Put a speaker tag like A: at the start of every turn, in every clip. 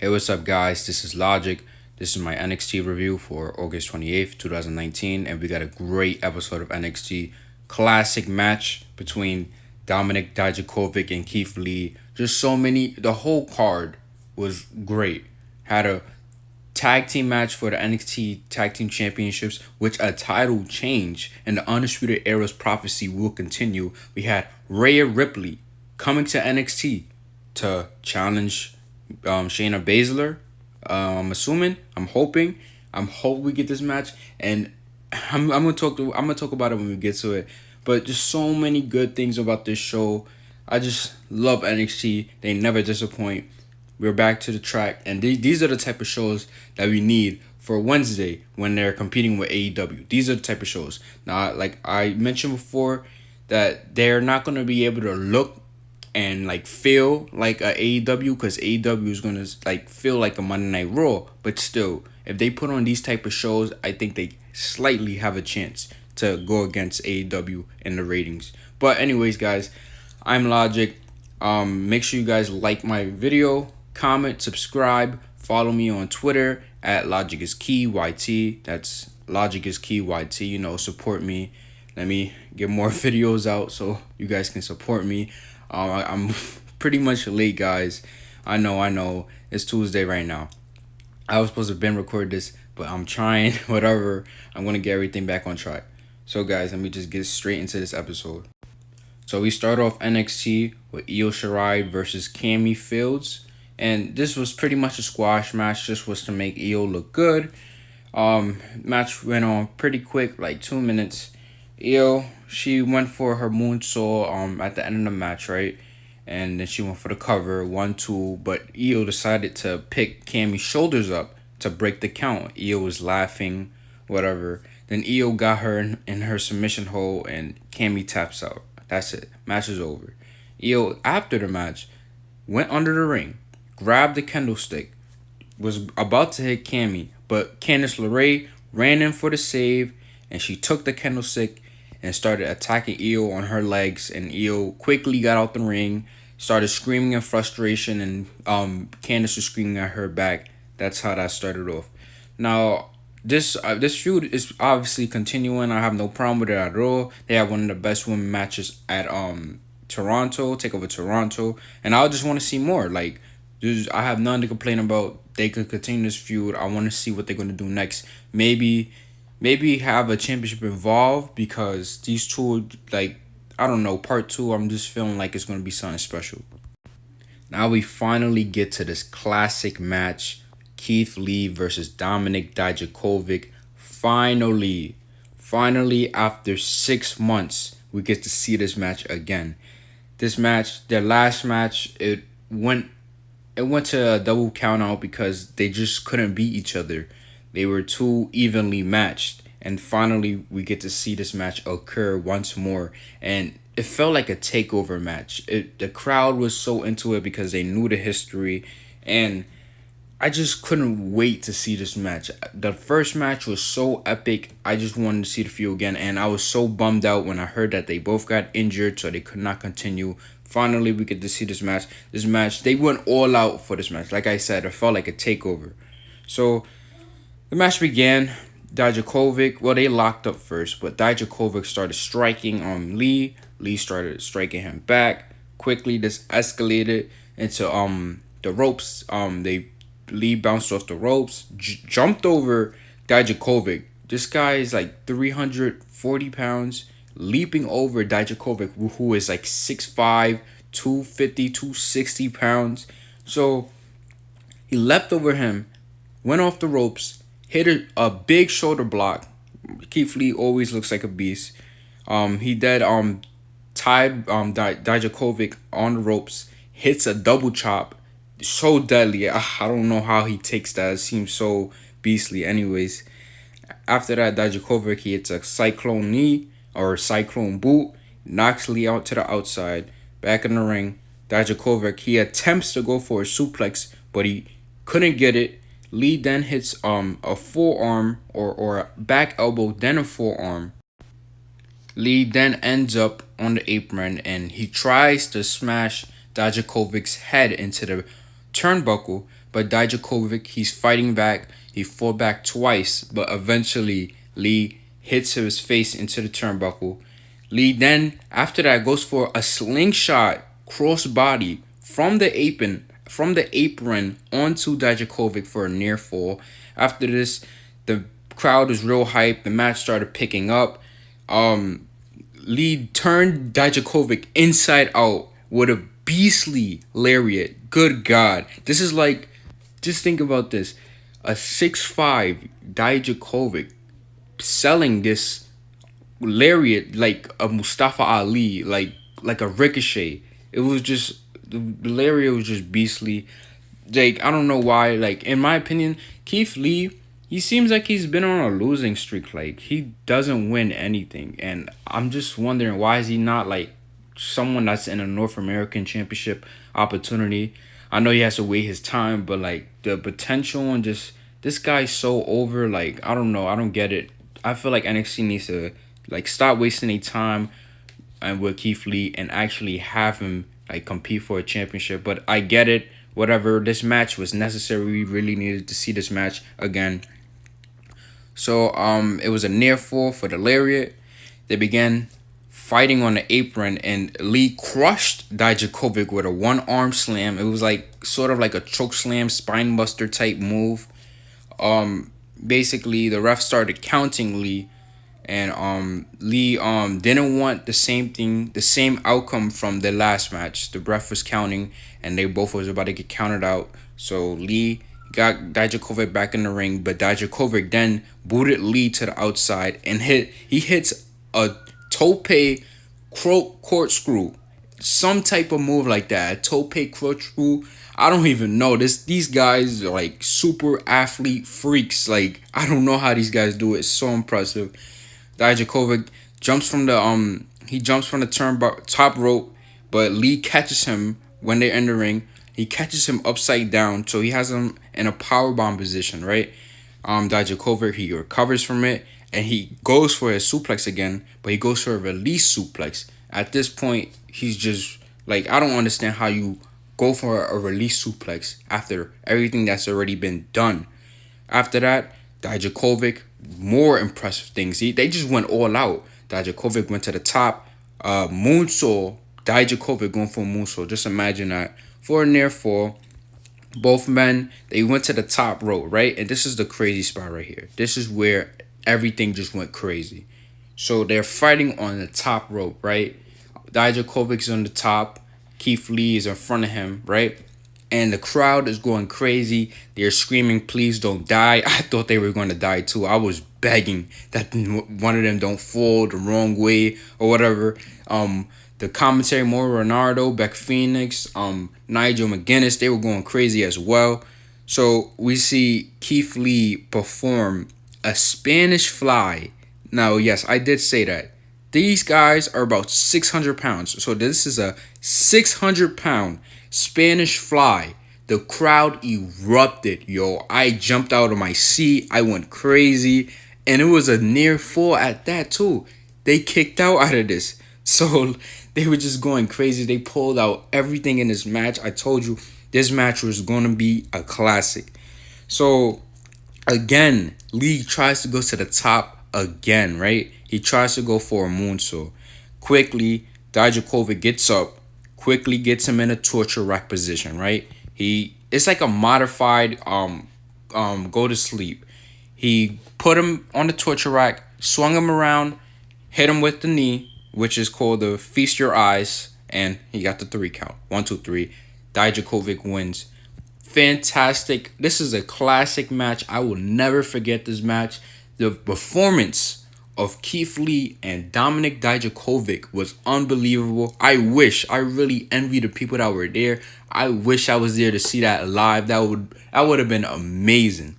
A: Hey, what's up, guys? This is Logic. This is my NXT review for August 28th, 2019, and we got a great episode of NXT. Classic match between Dominic Dijakovic and Keith Lee. Just so many, the whole card was great. Had a tag team match for the NXT Tag Team Championships, which a title change and the Undisputed Era's prophecy will continue. We had Rhea Ripley coming to NXT to challenge Shayna Baszler. I'm hoping, we get this match, and I'm gonna talk about it when we get to it. But just so many good things about this show. I just love NXT. They never disappoint. We're back to the track, and these are the type of shows that we need for Wednesday when they're competing with AEW. These are the type of shows. Now, like I mentioned before, that they're not gonna be able to look and like feel like a AEW, because AEW is gonna like feel like a Monday Night Raw. But still, if they put on these type of shows, I think they slightly have a chance to go against AEW in the ratings. But anyways, guys, I'm Logic. Make sure you guys like my video, comment, subscribe, follow me on Twitter at Logic is Key YT. That's Logic is Key YT. Support me. Let me get more videos out so you guys can support me. I'm pretty much late, guys. I know. It's Tuesday right now. I was supposed to have been recorded this, but I'm trying. Whatever. I'm going to get everything back on track. So, guys, let me just get straight into this episode. So, we start off NXT with Io Shirai versus Camy Fields. And this was pretty much a squash match. Just was to make Io look good. Match went on pretty quick, like 2 minutes. Io, she went for her moonsault at the end of the match, right? And then she went for the cover, 1-2. But Io decided to pick Camy's shoulders up to break the count. Io was laughing, whatever. Then Io got her in her submission hold, and Camy taps out. That's it. Match is over. Io, after the match, went under the ring, grabbed the candlestick, was about to hit Camy, but Candice LeRae ran in for the save, and she took the candlestick and started attacking Io on her legs, and Io quickly got out the ring, started screaming in frustration, and Candice was screaming at her back. That's how that started off. Now, this feud is obviously continuing. I have no problem with it at all. They have one of the best women matches at Toronto, Takeover Toronto, and I just want to see more. Like, I have nothing to complain about. They could continue this feud. I want to see what they're gonna do next. Maybe have a championship involved, because these two, like, I don't know, part 2, I'm just feeling like it's going to be something special. Now we finally get to this classic match, Keith Lee versus Dominic Dijakovic. Finally, after 6 months, we get to see this match again. This match, their last match, it went to a double count out because they just couldn't beat each other. They were too evenly matched. And finally, we get to see this match occur once more. And it felt like a takeover match. The crowd was so into it because they knew the history. And I just couldn't wait to see this match. The first match was so epic. I just wanted to see the feud again. And I was so bummed out when I heard that they both got injured, so they could not continue. Finally, we get to see this match. They went all out for this match. Like I said, it felt like a takeover. So the match began. Dijakovic, well, they locked up first, but Dijakovic started striking on Lee. Lee started striking him back. Quickly, this escalated into the ropes. Lee bounced off the ropes, jumped over Dijakovic. This guy is like 340 pounds, leaping over Dijakovic, who is like 6'5", 250, 260 pounds. So he leapt over him, went off the ropes, hit a big shoulder block. Keith Lee always looks like a beast. He tied Dijakovic on the ropes, hits a double chop, so deadly. I don't know how he takes that. It seems so beastly. Anyways, after that, Dijakovic, he hits a cyclone knee or cyclone boot, knocks Lee out to the outside. Back in the ring, Dijakovic, he attempts to go for a suplex, but he couldn't get it. Lee then hits a forearm or a back elbow, then a forearm. Lee then ends up on the apron, and he tries to smash Dijakovic's head into turnbuckle, but Dijakovic, he's fighting back. He fought back twice, but eventually Lee hits his face into the turnbuckle. Lee then, after that, goes for a slingshot crossbody from the apron onto Dijakovic for a near fall. After this, the crowd was real hype. The match started picking up. Lee turned Dijakovic inside out with a beastly lariat. Good God. This is like, just think about this. A 6'5" Dijakovic selling this lariat like a Mustafa Ali, like a Ricochet. It was just, the lariat was just beastly. Like, I don't know why. Like, in my opinion, Keith Lee, he seems like he's been on a losing streak. Like, he doesn't win anything, and I'm just wondering, why is he not like someone that's in a North American Championship opportunity? I know he has to wait his time, but like the potential and just, this guy's so over. Like, I don't know, I don't get it. I feel like NXT needs to like stop wasting their time and with Keith Lee and actually have him like compete for a championship. But I get it. Whatever. This match was necessary. We really needed to see this match again. So it was a near fall for the lariat. They began fighting on the apron, and Lee crushed Dijakovic with a one-arm slam. It was like sort of like a choke slam, spine buster type move. Basically the ref started counting Lee, and Lee didn't want the same outcome from the last match. The ref was counting, and they both was about to get counted out. So Lee got Dijakovic back in the ring, but Dijakovic then booted Lee to the outside and hits a tope corkscrew, some type of move like that. A tope corkscrew. I don't even know. These guys are like super athlete freaks. Like, I don't know how these guys do it. It's so impressive. Dijakovic jumps from the top rope, but Lee catches him when they're in the ring. He catches him upside down, so he has him in a powerbomb position, right? Dijakovic, he recovers from it, and he goes for a suplex again, but he goes for a release suplex. At this point, he's just like, I don't understand how you go for a release suplex after everything that's already been done. After that, Dijakovic, more impressive things. They just went all out. Dijakovic went to the top. Moonsault. Dijakovic going for a moonsault. Just imagine that. For a near fall. Both men, they went to the top rope, right? And this is the crazy spot right here. This is where everything just went crazy. So they're fighting on the top rope, right? Dijakovic's on the top. Keith Lee is in front of him, right? And the crowd is going crazy. They're screaming, please don't die. I thought they were going to die too. I was begging that one of them don't fall the wrong way or whatever. The commentary, Mauro Ranaldo, Beck Phoenix, Nigel McGuinness, they were going crazy as well. So we see Keith Lee perform a Spanish fly. Now, yes, I did say that. These guys are about 600 pounds. So this is a 600-pound Spanish fly. The crowd erupted, yo. I jumped out of my seat. I went crazy. And it was a near fall at that, too. They kicked out of this. So they were just going crazy. They pulled out everything in this match. I told you this match was going to be a classic. So, again, Lee tries to go to the top again, right? He tries to go for a moonsault. Quickly, Dijakovic gets up, quickly gets him in a torture rack position, right? It's like a modified go to sleep. He put him on the torture rack, swung him around, hit him with the knee, which is called the feast your eyes, and he got the 3 count. 1, 2, 3. Dijakovic wins. Fantastic. This is a classic match. I will never forget this match. The performance of Keith Lee and Dominic Dijakovic was unbelievable. I really envy the people that were there. I wish I was there to see that live. That would have been amazing.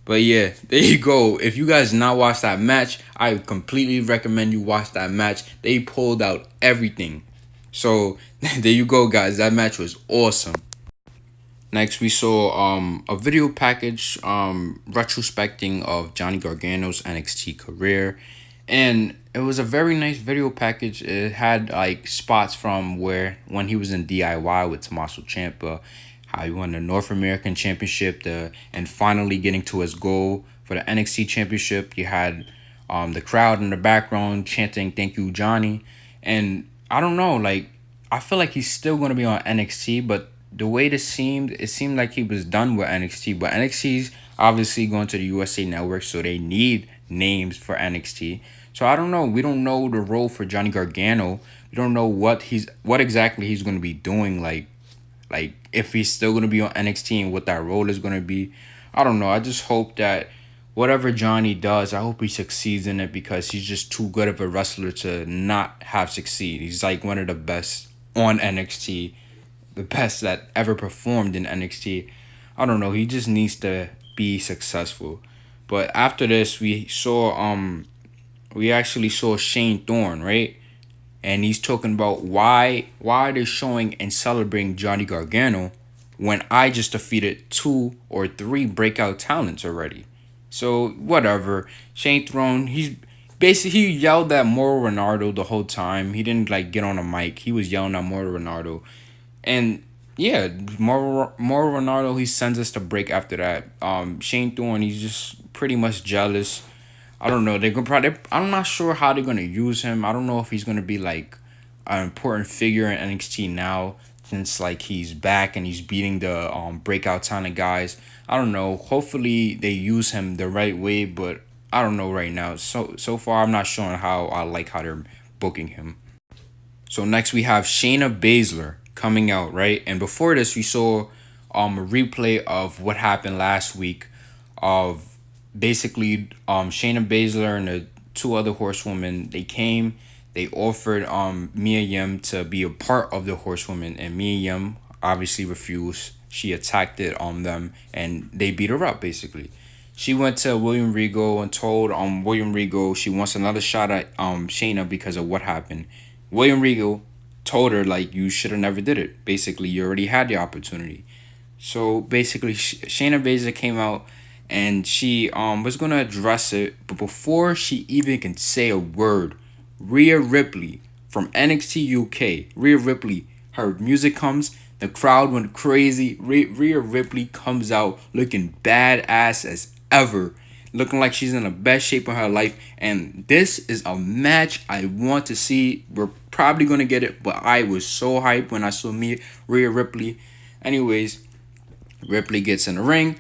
A: But yeah, there you go. If you guys not watched that match, I completely recommend you watch that match. They pulled out everything. So there you go, guys. That match was awesome. Next, we saw a video package retrospecting of Johnny Gargano's NXT career, and it was a very nice video package. It had like spots from when he was in DIY with Tommaso Ciampa, how he won the North American Championship, and finally getting to his goal for the NXT Championship. You had the crowd in the background chanting "Thank you, Johnny," and I don't know, like I feel like he's still gonna be on NXT, but the way it seemed like he was done with NXT. But NXT's obviously going to the USA Network, so they need names for NXT. So I don't know. We don't know the role for Johnny Gargano. We don't know what exactly he's going to be doing. Like if he's still going to be on NXT and what that role is going to be. I don't know. I just hope that whatever Johnny does, I hope he succeeds in it, because he's just too good of a wrestler to not have succeed. He's like one of the best on NXT, the best that ever performed in NXT. I don't know. He just needs to be successful. But after this, we actually saw Shane Thorne, right? And he's talking about why are they showing and celebrating Johnny Gargano when I just defeated 2 or 3 breakout talents already. So whatever. Shane Thorne, he yelled at Mauro Ranallo the whole time. He didn't like get on a mic. He was yelling at Mauro Ranallo. And yeah, Mauro Ranallo, he sends us to break after that. Shane Thorne, he's just pretty much jealous. I don't know. They're gonna probably. I'm not sure how they're gonna use him. I don't know if he's gonna be like an important figure in NXT now, since like he's back and he's beating the breakout talent guys. I don't know. Hopefully they use him the right way, but I don't know right now. So far I'm not sure how I like how they're booking him. So next we have Shayna Baszler coming out, right? And before this we saw a replay of what happened last week of basically Shayna Baszler and the 2 other horsewomen. They offered Mia Yim to be a part of the horsewomen, and Mia Yim obviously refused. She attacked it on them and they beat her up basically. She went to William Regal and told William Regal she wants another shot at Shayna because of what happened. William Regal told her like, you should have never did it. Basically, you already had the opportunity. So basically, Shayna Baszler came out and she was gonna address it, but before she even can say a word, Rhea Ripley from NXT UK, Rhea Ripley, her music comes, the crowd went crazy. Rhea Ripley comes out looking badass as ever, looking like she's in the best shape of her life. And this is a match I want to see. We're probably gonna get it, but I was so hyped when I saw Rhea Ripley. Anyways, Ripley gets in the ring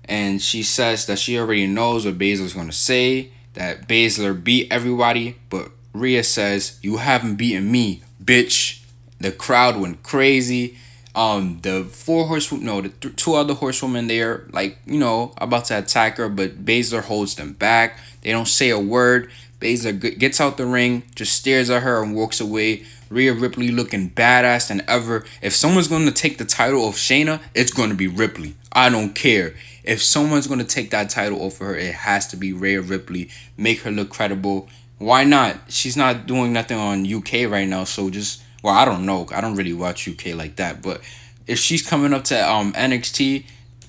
A: and she says that she already knows what Baszler's gonna say, that Baszler beat everybody, but Rhea says, "You haven't beaten me, bitch." The crowd went crazy. The 2 other horsewomen there, like, about to attack her, but Baszler holds them back. They don't say a word. Baszler gets out the ring, just stares at her and walks away. Rhea Ripley looking badass than ever. If someone's going to take the title of Shayna, it's going to be Ripley. I don't care. If someone's going to take that title off of her, it has to be Rhea Ripley. Make her look credible. Why not? She's not doing nothing on UK right now, so well, I don't know. I don't really watch UK like that, but if she's coming up to NXT,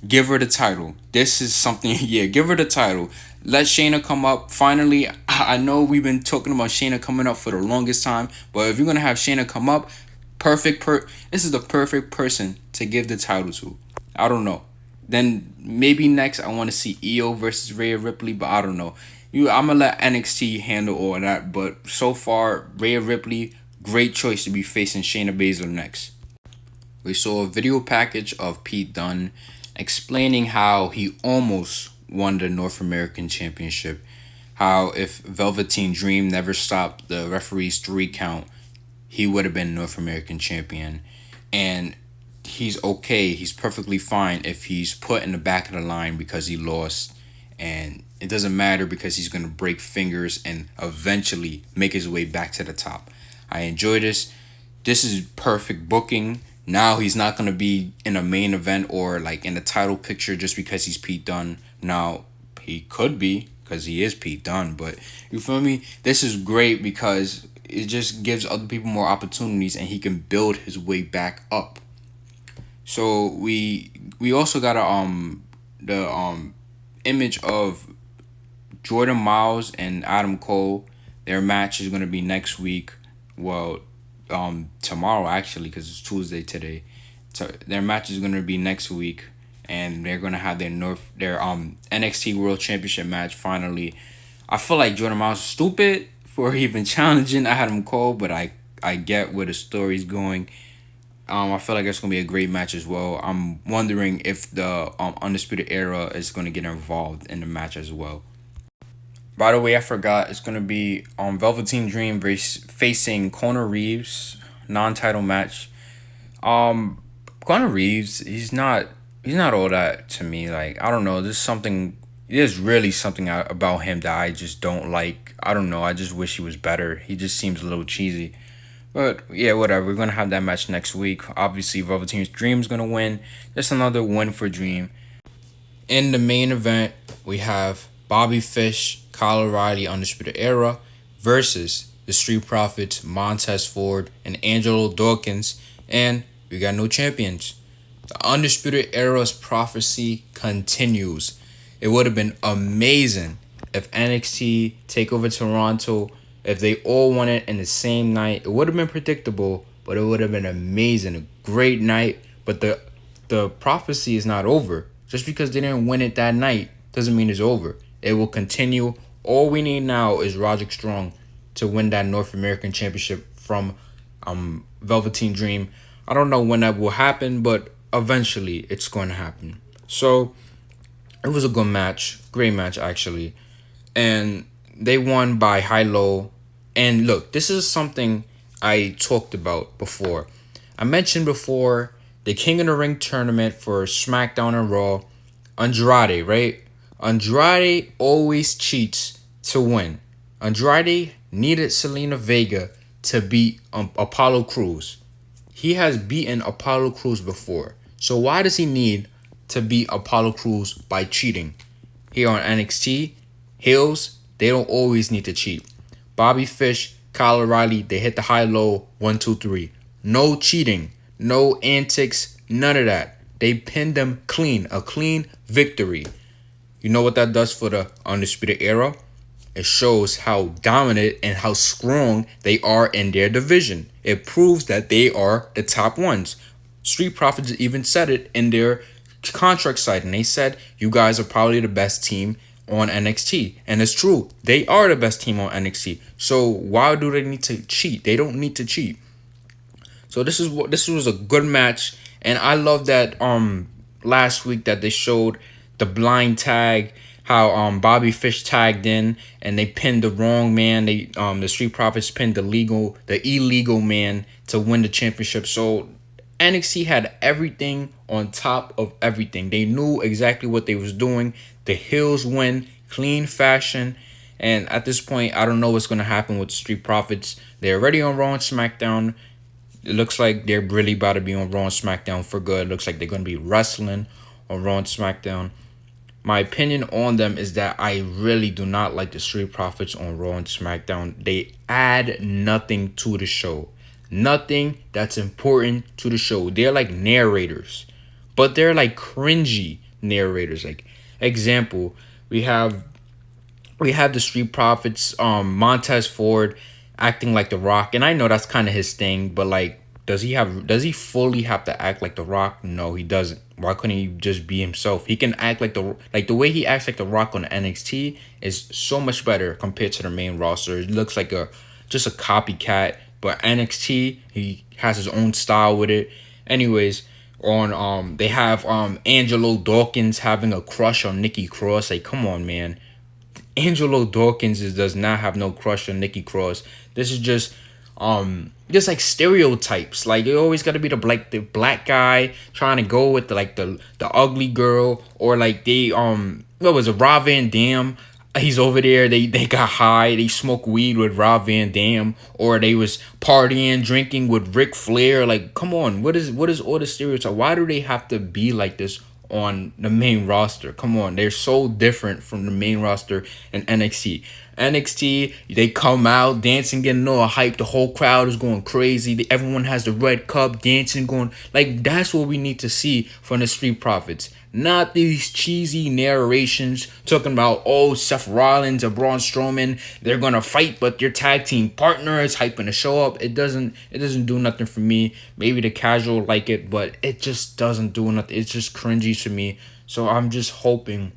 A: give her the title. This is something, yeah, give her the title. Let Shayna come up. Finally, I know we've been talking about Shayna coming up for the longest time, but if you're going to have Shayna come up, this is the perfect person to give the title to. I don't know. Then maybe next I want to see Io versus Rhea Ripley, but I don't know. I'm going to let NXT handle all that, but so far, Rhea Ripley, great choice to be facing Shayna Baszler next. We saw a video package of Pete Dunn explaining how he almost won the North American Championship. How if Velveteen Dream never stopped the referee's 3 count, he would have been North American Champion. And he's okay. He's perfectly fine if he's put in the back of the line because he lost. And it doesn't matter because he's going to break fingers and eventually make his way back to the top. I enjoy this. This is perfect booking. Now he's not going to be in a main event or like in the title picture just because he's Pete Dunne. Now, he could be because he is Pete Dunne, but you feel me? This is great because it just gives other people more opportunities and he can build his way back up. So we also got the image of Jordan Miles and Adam Cole. Their match is going to be next week. Well, tomorrow actually, because it's Tuesday today. So their match is gonna be next week, and they're gonna have their NXT World Championship match finally. I feel like Jordan Miles is stupid for even challenging. I had him called, but I get where the story's going. I feel like it's gonna be a great match as well. I'm wondering if the Undisputed Era is gonna get involved in the match as well. By the way, I forgot it's gonna be Velveteen Dream facing Conor Reeves, non-title match. Conor Reeves, he's not all that to me. Like, I don't know, there's really something about him that I just don't like. I don't know. I just wish he was better. He just seems a little cheesy. But yeah, whatever. We're gonna have that match next week. Obviously, Velveteen's Dream's gonna win. Just another win for Dream. In the main event, we have Bobby Fish, Kyle O'Reilly, Undisputed Era versus the Street Profits, Montez Ford, and Angelo Dawkins. And we got no champions. The Undisputed Era's prophecy continues. It would have been amazing if NXT TakeOver Toronto, if they all won it in the same night. It would have been predictable, but it would have been amazing. A great night. But the prophecy is not over. Just because they didn't win it that night doesn't mean it's over. It will continue. All we need now is Roderick Strong to win that North American Championship from Velveteen Dream. I don't know when that will happen, but eventually it's going to happen. So it was a good match. Great match, actually. And they won by high-low. And look, this is something I talked about before. I mentioned before the King of the Ring tournament for SmackDown and Raw. Andrade, right? Andrade always cheats to win. Andrade needed Selena Vega to beat Apollo Crews. He has beaten Apollo Crews before. So why does he need to beat Apollo Crews by cheating? Here on NXT, heels, they don't always need to cheat. Bobby Fish, Kyle O'Reilly, they hit the high-low, 1, 2, 3. No cheating, no antics, none of that. They pinned them clean, a clean victory. You know what that does for the Undisputed Era? It shows how dominant and how strong they are in their division. It proves that they are the top ones. Street Profits even said it in their contract site, and they said, you guys are probably the best team on NXT. And it's true. They are the best team on NXT. So why do they need to cheat? They don't need to cheat. So this was a good match, and I love that last week that they showed the blind tag, how Bobby Fish tagged in and they pinned the wrong man. They the Street Profits pinned the illegal man to win the championship. So NXT had everything on top of everything. They knew exactly what they was doing. The heels win, clean fashion. And at this point, I don't know what's going to happen with the Street Profits. They're already on Raw and SmackDown. It looks like they're really about to be on Raw and SmackDown for good. It looks like they're going to be wrestling on Raw and SmackDown. My opinion on them is that I really do not like the Street Profits on Raw and SmackDown. They add nothing to the show. Nothing that's important to the show. They're like narrators. But they're like cringy narrators. Like, example, we have the Street Profits, Montez Ford acting like The Rock. And I know that's kind of his thing, but like, does he fully have to act like The Rock? No, he doesn't. Why couldn't he just be himself? He can act like the way he acts like The Rock on NXT is so much better compared to the main roster. It looks like just a copycat, but NXT, he has his own style with it. Anyways, on they have Angelo Dawkins having a crush on Nikki Cross. Like, come on, man. Angelo Dawkins does not have no crush on Nikki Cross. This is just like stereotypes. Like, you always got to be the black guy trying to go with the ugly girl, or like what was it, Rob Van Dam? He's over there. They got high. They smoke weed with Rob Van Dam, or they was partying, drinking with Ric Flair. Like, come on, what is all the stereotypes? Why do they have to be like this on the main roster? Come on, they're so different from the main roster in NXT. NXT, they come out dancing, getting all hype. The whole crowd is going crazy. Everyone has the red cup, dancing, going like, that's what we need to see from the Street Profits. not these cheesy narrations talking about, oh, Seth Rollins or Braun Strowman, they're gonna fight, but your tag team partner is hyping to show up. It doesn't do nothing for me. Maybe the casual like it, but it just doesn't do nothing. It's just cringy to me. So I'm just hoping.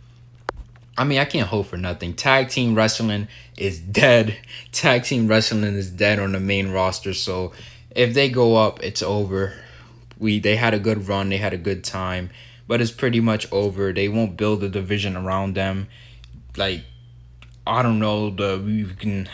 A: I mean, I can't hope for nothing. Tag team wrestling is dead. Tag team wrestling is dead on the main roster. So if they go up, it's over. They had a good run. They had a good time. But it's pretty much over. They won't build a division around them. Like, I don't know.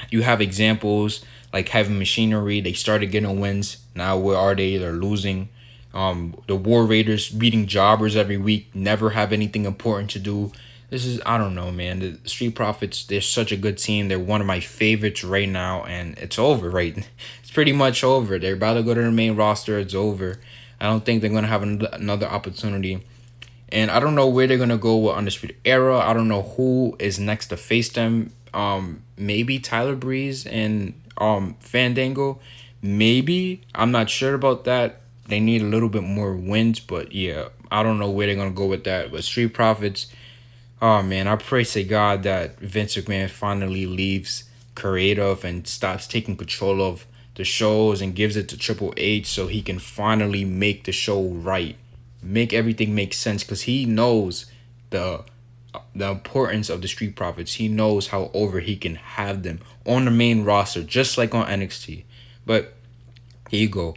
A: You have examples like Heavy Machinery. They started getting wins. Now where are they? They're losing. The War Raiders beating jobbers every week. Never have anything important to do. This is, I don't know, man. The Street Profits, they're such a good team. They're one of my favorites right now, and it's over, right? It's pretty much over. They're about to go to the main roster. It's over. I don't think they're going to have another opportunity. And I don't know where they're going to go with Undisputed Era. I don't know who is next to face them. Maybe Tyler Breeze and Fandango. Maybe. I'm not sure about that. They need a little bit more wins, but yeah, I don't know where they're going to go with that. But Street Profits, oh man, I pray to God that Vince McMahon finally leaves creative and stops taking control of the shows and gives it to Triple H so he can finally make the show right. Make everything make sense, because he knows the importance of the Street Profits. He knows how over he can have them on the main roster, just like on NXT. But here you go.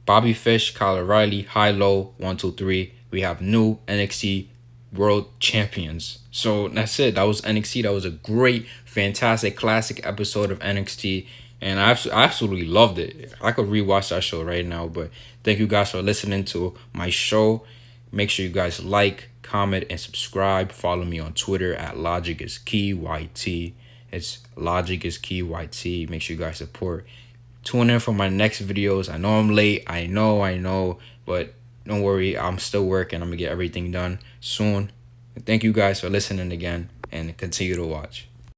A: Bobby Fish, Kyle O'Reilly, high, low, 1, 2, 3. We have new NXT World Champions. So that's it. That was NXT. That was a great, fantastic, classic episode of NXT. And I absolutely loved it. I could rewatch that show right now. But thank you guys for listening to my show. Make sure you guys like, comment, and subscribe. Follow me on Twitter at LogicIsKeyYT. It's LogicIsKeyYT. Make sure you guys support. Tune in for my next videos. I know I'm late. I know. But don't worry. I'm still working. I'm going to get everything done soon. Thank you guys for listening again. And continue to watch.